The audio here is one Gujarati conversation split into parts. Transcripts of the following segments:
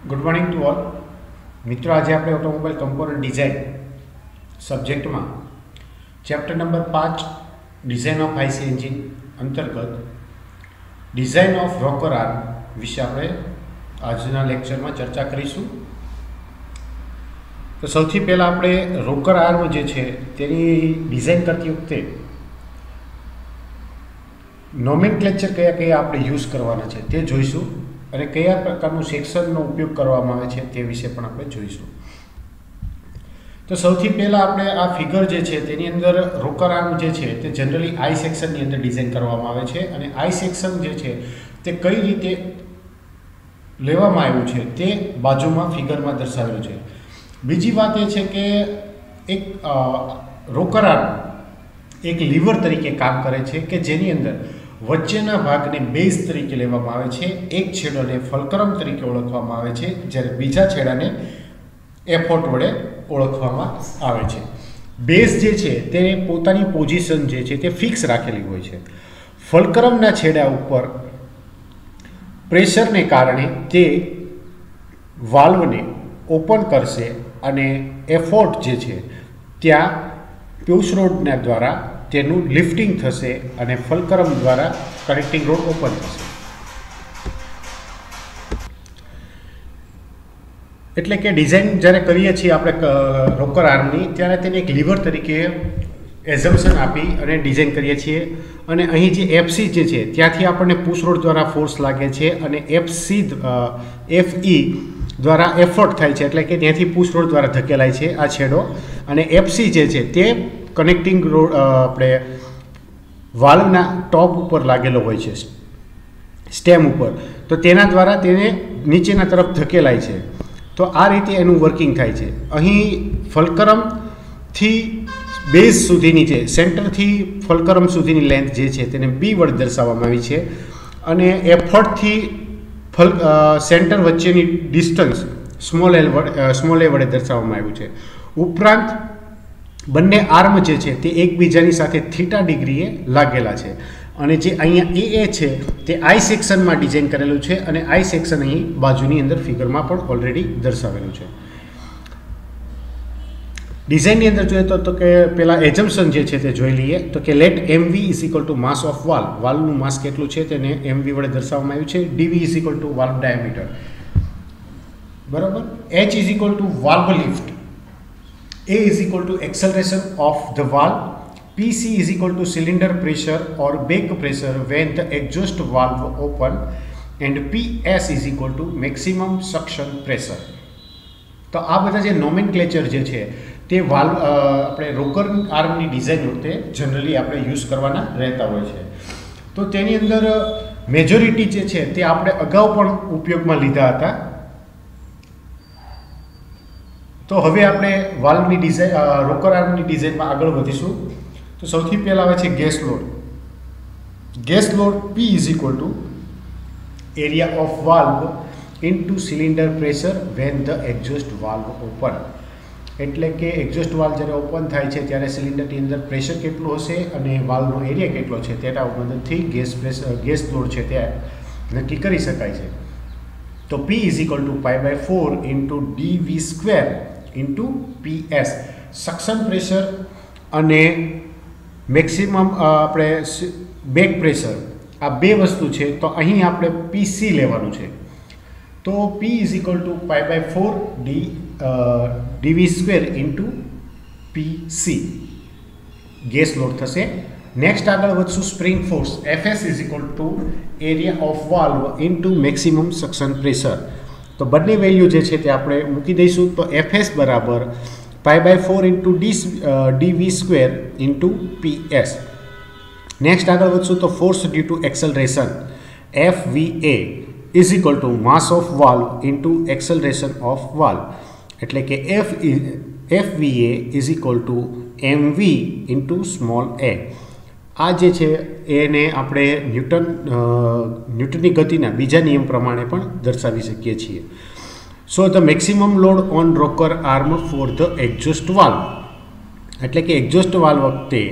गुड मॉर्निंग टू ऑल मित्रों। आज आप ऑटोमोबाइल कम्पोनન્ટ डिजाइन सब्जेक्ट में chapter number 5 design of IC engine अंतर्गत डिजाइन ऑफ रोकर आर्म विषय आप आजना लेक्चर में चर्चा करीशू। तो सौथी पहला आपणे रोकर आर्म जे छे तेनी डिजाइन करती वखते नोमेनक्लेचर कया कया आपणे यूज करवाना छे ते जोईशुं અને કયા પ્રકારનું સેક્શનનો ઉપયોગ કરવામાં આવે છે તે વિશે પણ આપણે જોઈશું। તો સૌથી પહેલા આપણે આ ફિગર જે છે તેની અંદર રોકર આર્મ જે છે તે જનરલી આઈ સેક્શનની અંદર ડિઝાઇન કરવામાં આવે છે અને આઈ સેક્શન જે છે તે કઈ રીતે લેવામાં આવ્યું છે તે બાજુમાં ફિગરમાં દર્શાવેલું છે। બીજી વાત એ છે કે એક રોકર આર્મ એક લીવર તરીકે કામ કરે છે કે જેની અંદર વચ્ચેના ભાગને બેઝ તરીકે લેવામાં આવે છે। એક છેડાને ફલક્રમ તરીકે ઓળખવામાં આવે છે જ્યારે બીજા છેડાને એફોર્ટ વડે ઓળખવામાં આવે છે। બેઝ જે છે તે પોતાની પોઝિશન જે છે તે ફિક્સ રાખેલી હોય છે। ફલક્રમના છેડા ઉપર પ્રેશરને કારણે તે વાલ્વને ઓપન કરશે અને એફોર્ટ જે છે ત્યાં પુશ રોડના દ્વારા તેનું લિફ્ટિંગ થશે અને ફલક્રમ દ્વારા કનેક્ટિંગ રોડ ઓપન થશે। એટલે કે ડિઝાઇન જ્યારે કરીએ છીએ આપણે રોકર આર્મની ત્યારે તેને એક લીવર તરીકે એઝમ્પશન આપી અને ડિઝાઇન કરીએ છીએ અને અહીં જે એફસી જે છે ત્યાંથી આપણને પુશ રોડ દ્વારા ફોર્સ લાગે છે અને એફઈ દ્વારા એફર્ટ થાય છે એટલે કે ત્યાંથી પુશ રોડ દ્વારા ધકેલાય છે આ છેડો અને એફસી જે છે તે કનેક્ટિંગ રોડ આપણે વાલ્વના ટોપ ઉપર લાગેલો હોય છે સ્ટેમ ઉપર, તો તેના દ્વારા તેને નીચેના તરફ ધકેલાય છે। તો આ રીતે એનું વર્કિંગ થાય છે। અહીં ફલક્રમથી બેઝ સુધીની જે સેન્ટરથી ફલક્રમ સુધીની લેન્થ જે છે તેને બી વડે દર્શાવવામાં આવી છે અને એફર્ટથી સેન્ટર વચ્ચેની ડિસ્ટન્સ સ્મોલ એ વડે દર્શાવવામાં આવ્યું છે। ઉપરાંત બંને આર્મ જે છે તે એકબીજાની સાથે થીટા ડિગ્રીએ લાગેલા છે અને જે અહીંયા એ છે તે આઈ સેક્શનમાં ડિઝાઇન કરેલું છે અને આઈ સેક્શન અહીં બાજુની અંદર ફિગરમાં પણ ઓલરેડી દર્શાવેલું છે। ડિઝાઇનની અંદર જોઈએ તો કે પહેલાં એઝમ્પશન જે છે તે જોઈ લઈએ તો કે let MV is equal to mass of valve, વાલ્વનું માસ કેટલું છે તેને એમવી વડે દર્શાવવામાં આવ્યું છે। DV is equal to valve diameter, બરાબર। H is equal to valve lift, A is equal to acceleration of the valve, PC is equal to cylinder pressure or back pressure when the exhaust valve open, and PS is equal to maximum suction pressure। તો આ બધા જે નોમેનક્લેચર જે છે તે વાલ્વ આપણે રોકર આર્મની ડિઝાઇન વખતે જનરલી આપણે યુઝ કરવાના રહેતા હોય છે। તો તેની અંદર મેજોરિટી જે છે તે આપણે અગાઉ પણ ઉપયોગમાં લીધા હતા। તો હવે આપણે વાલ્વની ડિઝાઇન રોકર આર્મની ડિઝાઇનમાં આગળ વધીશું। તો સૌથી પહેલાં આવે છે gas load. Gas load P is equal to area of valve into cylinder pressure when the exhaust valve open, એટલે કે એક્ઝોસ્ટ વાલ્વ જ્યારે ઓપન થાય છે ત્યારે સિલિન્ડરની અંદર પ્રેશર કેટલું હશે અને વાલ્વનો એરિયા કેટલો છે તેના મદદથી ગેસ લોડ છે તે નક્કી કરી શકાય છે। તો P is equal to π/4 into DV square into PS, suction pressure અને મેક્સિમમ આપણે બેક પ્રેશર આ બે વસ્તુ છે તો અહીં આપણે PC લેવાનું છે। તો P is equal to π/4 DV square into PC gas load થશે। નેક્સ્ટ આગળ વધશું spring force, FS is equal to area of valve into maximum suction pressure. તો બંને વેલ્યુ જે છે તે આપણે મૂકી દઈશું। તો FS બરાબર π/4 into DV square into PS। Next આગળ વધશું તો force due to acceleration, FVA is equal to mass of valve into acceleration of valve, એટલે કે FVA is equal to MV into small a। આ જે છે એને આપણે ન્યૂટનની ગતિના બીજા નિયમ પ્રમાણે પણ દર્શાવી શકીએ છીએ। So the maximum load on rocker arm for the exhaust valve, એટલે કે એક્ઝોસ્ટ વાલ્વ વખતે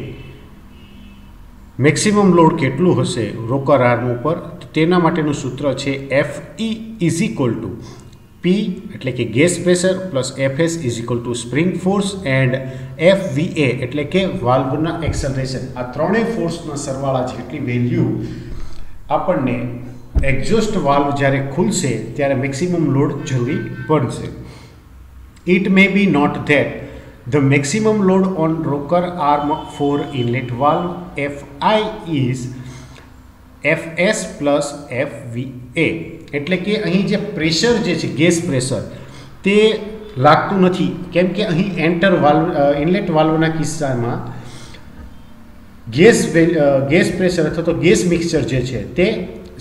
મેક્સિમમ લોડ કેટલું હશે રોકર આર્મ ઉપર, તો તેના માટેનું સૂત્ર છે FE is equal two P એટલે કે gas pressure plus FS is equal two spring force and FVA એટલે કે વાલ્વના એક્સલરેશન. આ ત્રણેય ફોર્સના સરવાળા જેટલી વેલ્યુ આપણને એક્ઝોસ્ટ વાલ્વ જ્યારે ખુલશે ત્યારે મેક્સિમમ લોડ જરૂરી પડશે. It may be not that the maximum load on rocker arm for inlet valve FI is FS plus FVA. એટલે કે અહીં જે પ્રેશર જે છે ગેસ પ્રેશર તે લાગતું નથી, કેમ કે અહીં ઇનલેટ વાલ્વના કિસ્સામાં ગેસ પ્રેશર અથવા તો ગેસ મિક્સચર જે છે તે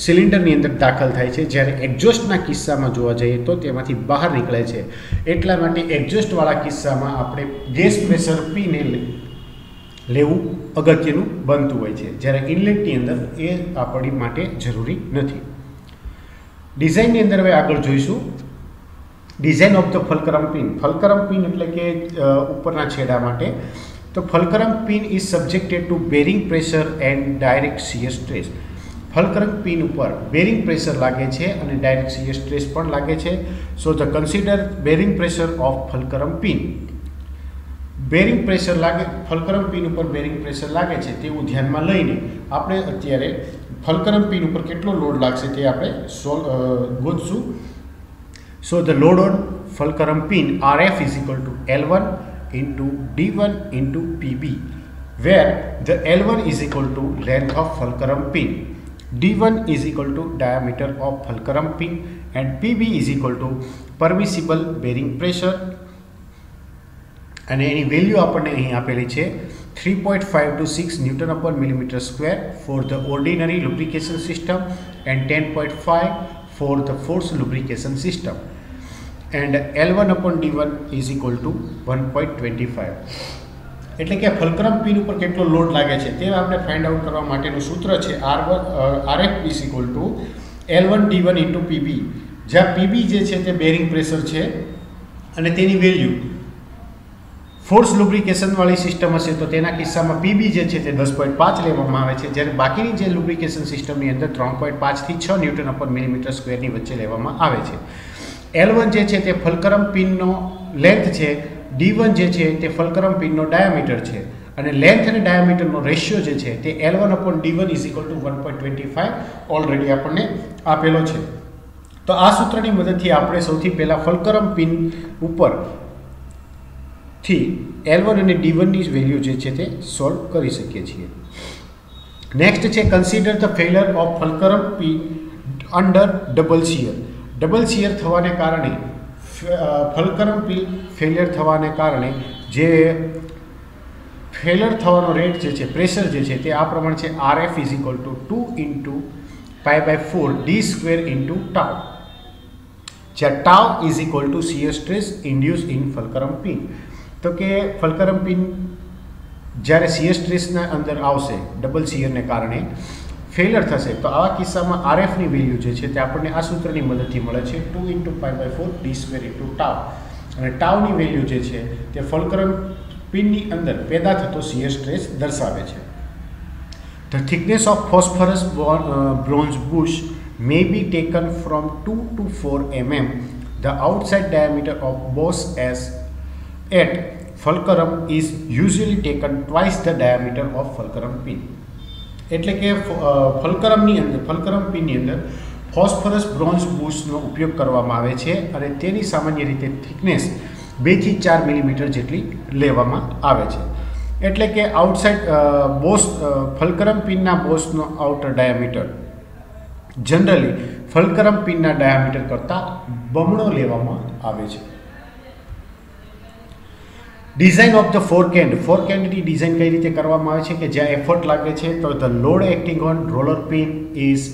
સિલિન્ડરની અંદર દાખલ થાય છે, જ્યારે એક્ઝોસ્ટના કિસ્સામાં જોવા જઈએ તો તેમાંથી બહાર નીકળે છે. એટલા માટે એક્ઝોસ્ટવાળા કિસ્સામાં આપણે ગેસ પ્રેશર પીને લેવું અગત્યનું બનતું હોય છે, જ્યારે ઇનલેટની અંદર એ આપણી માટે જરૂરી નથી. ડિઝાઇનની અંદર હવે આગળ જોઈશું design of the fulcrum pin. Fulcrum pin એટલે કે ઉપરના છેડા માટે. તો fulcrum pin is subjected to bearing pressure and direct shear stress. Fulcrum pin ઉપર બેરિંગ પ્રેશર લાગે છે અને ડાયરેક્ટ શિયર સ્ટ્રેસ પણ લાગે છે. So the consider bearing pressure of fulcrum pin. Fulcrum pin ઉપર બેરિંગ પ્રેશર લાગે છે તેવું ધ્યાનમાં લઈને આપણે અત્યારે ફલકરમ પિન ઉપર કેટલો લોડ લાગશે તે આપણે ગોતશું. So the load on fulcrum pin RF is equal to L1 into D1 into PB, where the L1 is equal to length of fulcrum pin, D1 is equal to diameter of fulcrum pin and PB is equal to permissible bearing pressure. અને એની વેલ્યુ આપણને અહીં આપેલી છે 3.5 to 6 Newton upon millimeter square for the ordinary lubrication system and 10.5 for the forced lubrication system. And L1 upon D1 is equal to 1.25. એટલે કે ફલકરમ પિન ઉપર કેટલો લોડ લાગે છે તે આપણે ફાઇન્ડ આઉટ કરવા માટેનું સૂત્ર છે RF is equal to L1 D1 into PB, જ્યાં PB જે છે તે બેરિંગ પ્રેશર છે અને તેની વેલ્યુ ફોર્સ લુબ્રિકેશન વાળી સિસ્ટમ હશે તો તેના કિસ્સામાં PB જે છે તે 10.5 લેવામાં આવે છે, જ્યારે બાકીની જે લુબ્રિકેશન સિસ્ટમની અંદર 3.5 થી 6 ન્યૂટન પર મિલીમીટર સ્ક્વેરની વચ્ચે લેવામાં આવે છે. L1 જે છે તે ફલકરમ પિનનો લેન્થ છે, D1 જે છે તે ફલકરમ પિનનો ડાયામીટર છે અને લેન્થ અને ડાયામીટરનો રેશિયો જે છે તે L1 upon D1 is equal to 1.25 already આપણને આપેલો છે. તો આ સૂત્રની મદદથી આપણે સૌથી પહેલાં ફલકરમ પિન ઉપરથી L1 અને D1 ની વેલ્યુ જે છે તે સોલ્વ કરી શકીએ છીએ. નેક્સ્ટ છે consider the failure of fulcrum pin under double shear. Double shear થવાને કારણે ફલકરમ પિન ફેલિયર થવાને કારણે જે ફેલિયર થવાનો રેટ જે છે પ્રેશર જે છે તે આ પ્રમાણે છે RF is equal to 2 into pi/4 d² into tau, જ્યાં tau is equal to shear stress induce in fulcrum pin. તો કે ફલકરમ પિન જ્યારે શિયર સ્ટ્રેસના અંદર આવશે ડબલ શિયરને કારણે ફેલિયર થશે તો આવા કિસ્સામાં RFની વેલ્યુ જે છે તે આપણને આ સૂત્રની મદદથી મળે છે 2 into pi/4 d² into tau, અને ટાઉની વેલ્યુ જે છે તે ફલકરમ પિનની અંદર પેદા થતો શિયર સ્ટ્રેસ દર્શાવે છે. The thickness of phosphorus bronze bush may be taken from 2 to 4 mm. The outside diameter of both as at fulcrum is usually taken twice the diameter of fulcrum pin. એટલે કે ફલકરમ પિનની અંદર ફોસ્ફરસ બ્રોન્ઝ બુશનો ઉપયોગ કરવામાં આવે છે અને તેની સામાન્ય રીતે થિકનેસ 2 થી 4 મિલીમીટર જેટલી લેવામાં આવે છે. એટલે કે આઉટસાઇડ ફલકરમ પિનના બોસનો આઉટર ડાયામીટર જનરલી ફલકરમ પિનના ડાયામીટર કરતાં બમણો લેવામાં આવે છે. Design of the fork end. ફોરકેન્ડની ડિઝાઇન કઈ રીતે કરવામાં આવે છે કે જ્યાં એફર્ટ લાગે છે તો the load acting on roller pin is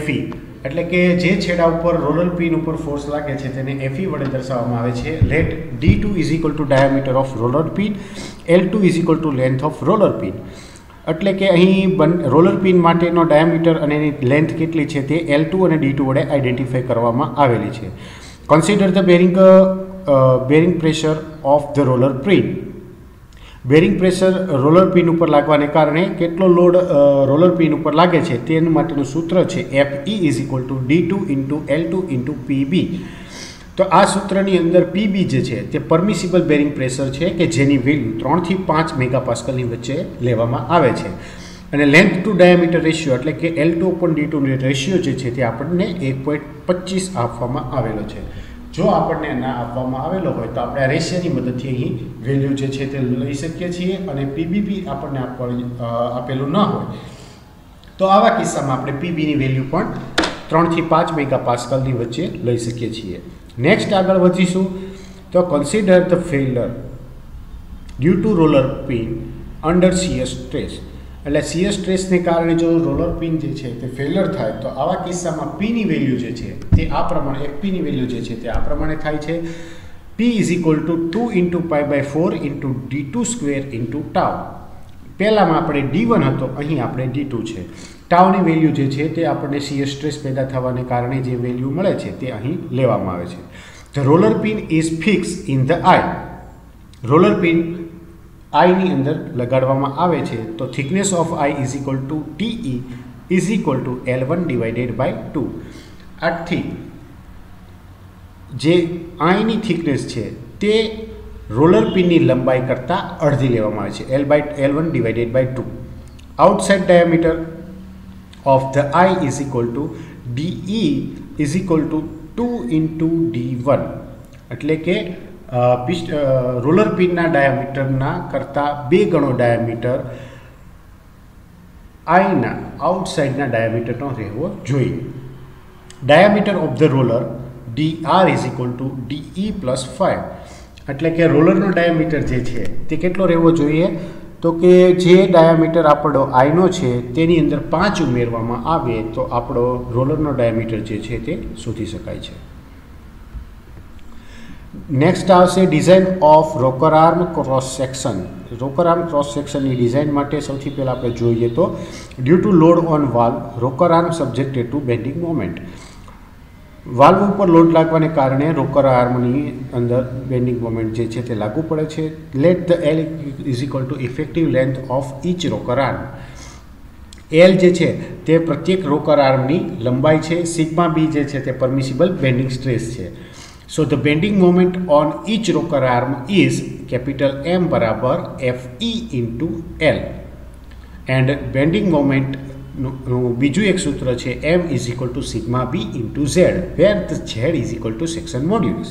FE, એટલે કે જે છેડા ઉપર રોલર પિન ઉપર ફોર્સ લાગે છે તેને FE વડે દર્શાવવામાં આવે છે. Let D2 is equal to diameter of roller pin, L2 is equal to length of roller pin. એટલે કે અહીં રોલર પિન માટેનો ડાયામીટર અને એની લેન્થ કેટલી છે તે L2 અને D2 વડે આઈડેન્ટિફાઈ કરવામાં આવેલી છે. Consider the bearing pressure of the roller pin. Bearing pressure roller pin ઉપર લાગવાને કારણે કેટલો લોડ રોલર પિન ઉપર લાગે છે તેના માટેનું સૂત્ર છે FE is equal two D2 into L2 into PB. તો આ સૂત્રની અંદર PB જે છે તે પરમિસિબલ બેરિંગ પ્રેશર છે કે જેની વેલ્યુ 3 થી 5 મેગાપાસ્કલની વચ્ચે લેવામાં આવે છે, અને લેન્થ ટુ ડાયામીટર રેશિયો એટલે કે L2/D2 નો રેશિયો જે છે તે આપણને 1.25 આપવામાં આવેલો છે. જો આપણને ના આપવામાં આવેલો હોય તો આપણે આ રેશિયોની મદદથી અહીં વેલ્યુ જે છે તે લઈ શકીએ છીએ, અને PBP આપણને આપેલું ન હોય તો આવા કિસ્સામાં આપણે PBની વેલ્યુ પણ 3 થી 5 મેગાપાસ્કલની વચ્ચે લઈ શકીએ છીએ. નેક્સ્ટ આગળ વધીશું તો consider the failure due to roller pin under shear stress. એટલે શિયર સ્ટ્રેસને કારણે જો રોલર પિન જે છે તે ફેલર થાય તો આવા કિસ્સામાં પીની વેલ્યુ જે છે તે આ પ્રમાણે FPની વેલ્યુ જે છે તે આ પ્રમાણે થાય છે. P is equal to 2 into π/4 into D2² into tau. પહેલામાં આપણે D1 હતો, અહીં આપણે D2 છે. ટાઉની વેલ્યુ જે છે તે આપણને શિયર સ્ટ્રેસ પેદા થવાને કારણે જે વેલ્યુ મળે છે તે અહીં લેવામાં આવે છે. The roller pin is fix in the eye. Roller pin આઈની અંદર લગાડવામાં આવે છે તો thickness of eye is equal to TE is equal to L1/2. આથી જે આઈની થિકનેસ છે તે રોલર પિનની લંબાઈ કરતાં અડધી લેવામાં આવે છે, L1/2. Outside diameter of the eye is equal to DE is equal to 2 into D1. એટલે કે રોલર પિનના ડાયામીટરના કરતાં 2 ગણો ડાયામીટર આઈના આઉટસાઇડના ડાયામીટરનો રહેવો જોઈએ. Diameter of the roller DR is equal to DE plus 5. એટલે કે રોલરનો ડાયામીટર જે છે તે કેટલો રહેવો જોઈએ તો કે જે ડાયામીટર આપણો આઈનો છે તેની અંદર 5 ઉમેરવામાં આવે તો આપણો રોલરનો ડાયામીટર જે છે તે શોધી શકાય છે. નેક્સ્ટ આવશે design of rocker arm cross section. Rocker arm cross સેક્શનની ડિઝાઇન માટે સૌથી પહેલાં આપણે જોઈએ તો due to load on valve rocker arm subjected to bending moment. Valve ઉપર લોડ લાગવાને કારણે રોકર આર્મની અંદર બેન્ડિંગ મોમેન્ટ જે છે તે લાગુ પડે છે. Let the L is equal to effective length of each rocker arm. L જે છે તે પ્રત્યેક રોકર આર્મની લંબાઈ છે. સિગ્મા B જે છે તે પરમિસિબલ બેન્ડિંગ સ્ટ્રેસ છે. So the bending moment on each rocker arm is capital M બરાબર FE into L. And bending moment બીજું એક સૂત્ર છે M is equal to sigma B into Z, where the Z is equal to section modulus.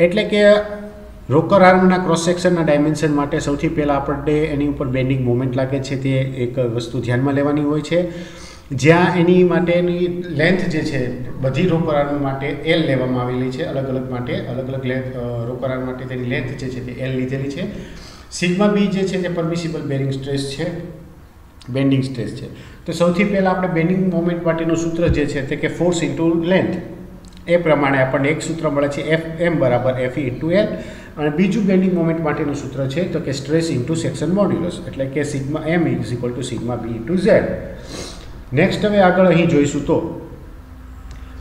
એટલે કે રોકર આર્મના ક્રોસ સેક્શનના ડાયમેન્શન માટે સૌથી પહેલાં આપણને એની ઉપર બેન્ડિંગ મોમેન્ટ લાગે છે તે એક વસ્તુ ધ્યાનમાં લેવાની હોય છે, જ્યાં એની માટેની લેન્થ જે છે બધી રોકર આર્મ માટે L લેવામાં આવેલી છે. અલગ અલગ માટે અલગ અલગ લેન્થ રોકર આર્મ માટે તેની લેન્થ જે છે તે L લીધેલી છે. સિગ્મા B જે છે તે પરમિસિબલ બેરિંગ સ્ટ્રેસ છે, બેન્ડિંગ સ્ટ્રેસ છે. તો સૌથી પહેલાં આપણે બેન્ડિંગ મોમેન્ટ માટેનું સૂત્ર જે છે તે કે ફોર્સ ઇન્ટુ લેન્થ, એ પ્રમાણે આપણને એક સૂત્ર મળે છે FM બરાબર FE ઇન્ટુ L, અને બીજું બેન્ડિંગ મોમેન્ટ માટેનું સૂત્ર છે તો કે સ્ટ્રેસ ઇન્ટુ સેક્શન મોડ્યુલસ, એટલે કે sigma M is equal to sigma B into Z. Next હવે આગળ અહીં જોઈશું તો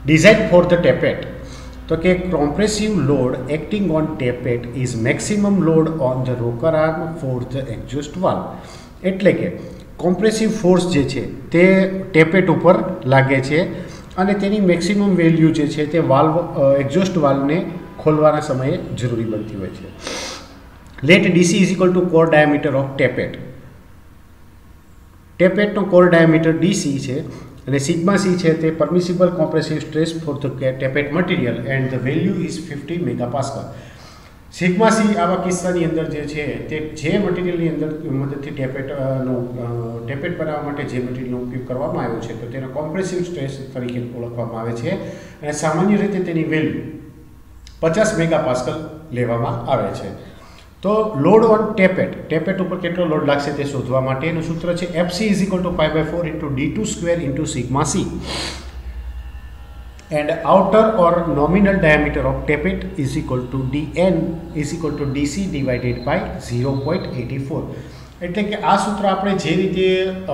ડિઝાઇન ફોર ધ ટેપેટ. તો કે compressive load acting on tappet is maximum load on the rocker arm for the exhaust valve. એટલે કે કોમ્પ્રેસિવ ફોર્સ જે છે તે ટેપેટ ઉપર લાગે છે અને તેની મેક્સિમમ વેલ્યુ જે છે તે વાલ્વ એક્ઝોસ્ટ વાલ્વને ખોલવાના સમયે જરૂરી બનતી હોય છે. Let DC is equal to core diameter of tappet. ટેપેટનો કોર ડાયામીટર DC છે અને સિગ્મા C છે તે permissible compressive stress for the tappet material and the value is 50 megapascal. Sigma C આવા કિસ્સાની અંદર જે છે તે જે મટીરિયલની અંદર મદદથી ટેપેટ બનાવવા માટે જે મટીરિયલનો ઉપયોગ કરવામાં આવ્યો છે તો તેનો કોમ્પ્રેસિવ સ્ટ્રેસ તરીકે ઓળખવામાં આવે છે, અને સામાન્ય રીતે તેની વેલ્યુ 50 મેગાપાસ્કલ લેવામાં આવે છે. તો લોડ ઓન ટેપેટ ઉપર કેટલો લોડ લાગશે તે શોધવા માટેનું સૂત્ર છે FC is equal to π/4 into D2² into sigma C. And outer or nominal diameter of tappet is equal to DN is equal to DC divided by 0.84. એટલે કે આ સૂત્ર આપણે જે રીતે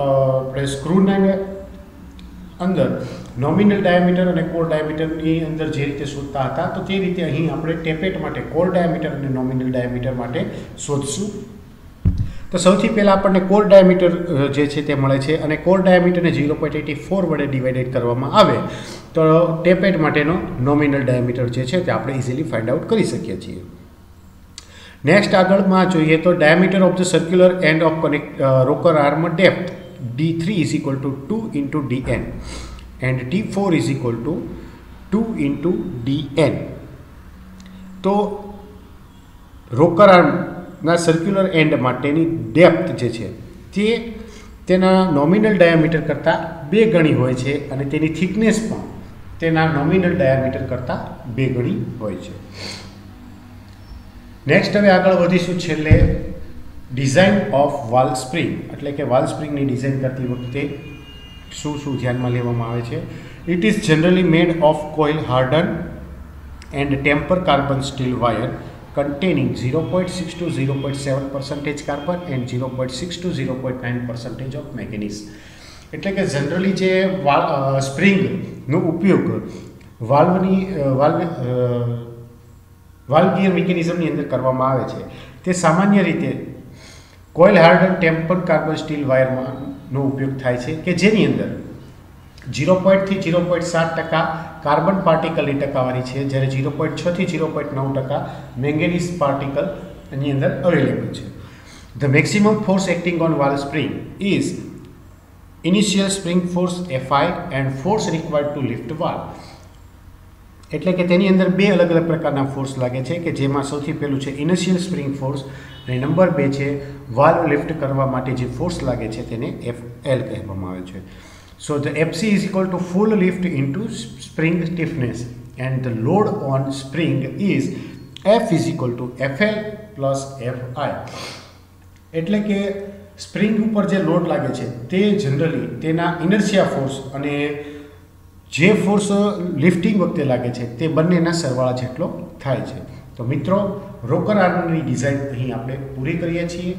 આપણે સ્ક્રૂના અંદર નોમિનલ ડાયામીટર અને કોર ડાયામીટરની અંદર જે રીતે શોધતા હતા તો તે રીતે અહીં આપણે ટેપેટ માટે કોર ડાયામીટર અને નોમિનલ ડાયામીટર માટે શોધશું. તો સૌથી પહેલાં આપણને કોર ડાયામીટર જે છે તે મળે છે અને કોર ડાયામીટરને 0.84 વડે ડિવાઇડેડ કરવામાં આવે તો ટેપેટ માટેનો નોમિનલ ડાયામીટર જે છે તે આપણે ઇઝીલી ફાઇન્ડ આઉટ કરી શકીએ છીએ. નેક્સ્ટ આગળમાં જોઈએ તો diameter of the circular end of rocker arm depth D3 is equal to 2 into dn and D4 is equal to 2 into dn. તો રોકર આર્મના સર્ક્યુલર એન્ડ માટેની ડેપ્થ જે છે તે તેના નોમિનલ ડાયામીટર કરતાં 2 ગણી હોય છે અને તેની થિકનેસ પણ તેના નોમિનલ ડાયામીટર કરતાં 2 ગણી હોય છે. નેક્સ્ટ હવે આગળ વધીશું છેલ્લે ડિઝાઇન ઓફ વાલ સ્પ્રિંગ, એટલે કે વાલ સ્પ્રિંગની ડિઝાઇન કરતી વખતે શું શું ધ્યાનમાં લેવામાં આવે છે. It is generally made of coil harden and temper carbon steel wire containing 0.6 to 0.7% carbon and 0.6 to 0.9% of manganese. એટલે કે જનરલી જે સ્પ્રિંગનો ઉપયોગ વાલ્વ ગિયર મિકેનિઝમની અંદર કરવામાં આવે છે તે સામાન્ય રીતે coil harden temper carbon steel વાયરમાંનો ઉપયોગ થાય છે કે જેની અંદર 0.0 થી 0.7% કાર્બન પાર્ટિકલની ટકાવારી છે, જ્યારે 0.6 થી 0.9% મેંગેનીઝ પાર્ટિકલ એની અંદર અવેલેબલ છે. The maximum force acting on valve spring is initial spring force Fi and force required to lift valve. એટલે કે તેની અંદર 2 અલગ અલગ પ્રકારના ફોર્સ લાગે છે કે જેમાં સૌથી પહેલું છે ઇનિશિયલ સ્પ્રિંગ ફોર્સ અને નંબર 2 છે વાલ્વ લિફ્ટ કરવા માટે જે ફોર્સ લાગે છે તેને Fl કહેવામાં આવે છે. So the Fc is equal to full lift into spring stiffness and the load on spring is F is equal to Fl plus Fi. એટલે કે સ્પ્રિંગ ઉપર જે લોડ લાગે છે તે જનરલી તેના ઇનર્શિયા ફોર્સ અને જે ફોર્સ લિફ્ટિંગ વખતે લાગે છે તે બંનેના સરવાળા જેટલો થાય છે. તો મિત્રો રોકર આર્મની ડિઝાઇન અહીં આપણે પૂરી કરીએ છીએ.